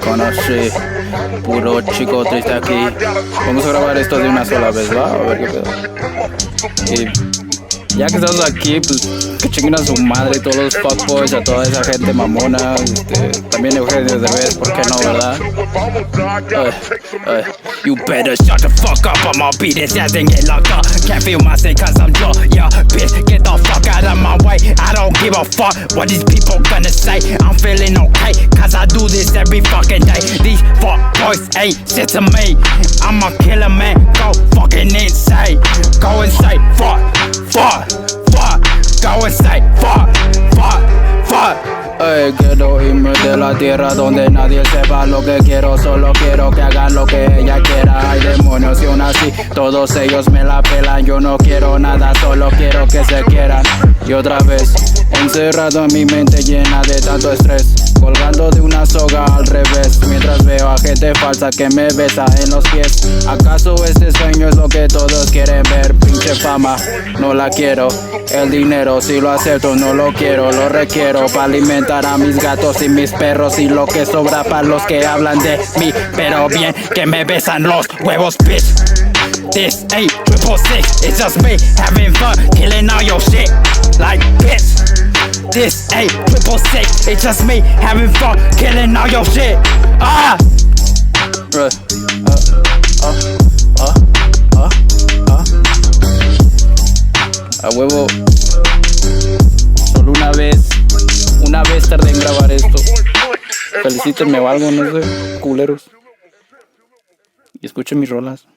Conocí, puro chico triste aquí. Vamos a grabar esto de una sola vez, ¿va? A ver qué pedo. Y ya que estamos aquí, pues que chinguen a su madre y todos los fuckboys, a toda esa gente mamona. También Eugenio Derbez, ¿por qué no, verdad? You better shut the fuck up, I'ma beat his ass and get locked up. Can't feel my shit cause I'm drunk, yeah, bitch, get the fuck out of my way. I don't give a fuck what these people gonna say. I'm feeling okay, cause I do this every fucking day. These fuck boys ain't shit to me. I'm a killer, man, go fucking insane. Go insane, fuck, go insane, fuck. Quiero irme de la tierra donde nadie sepa lo que quiero. Solo quiero que hagan lo que ella quiera. Ay, demonios, y aún así todos ellos me la pelan. Yo no quiero nada, solo quiero que se quieran. Y otra vez, encerrado en mi mente llena de tanto estrés, colgando de una soga al revés, mientras veo a gente falsa que me besa en los pies. ¿Acaso este sueño es lo que todos quieren ver? Pinche fama, no la quiero. El dinero si lo acepto, no lo quiero, lo requiero para alimentar a mis gatos y mis perros, y lo que sobra para los que hablan de mí, pero bien que me besan los huevos, bitch. This ain't 666, it's just me having fun, killing all your shit, like bitch. This ain't 666, it's just me having fun, killing all your shit. A huevo. Solo una vez tardé en grabar esto. Felicítenme o algo, no sé, culeros. Y escuchen mis rolas.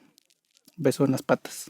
Beso en las patas.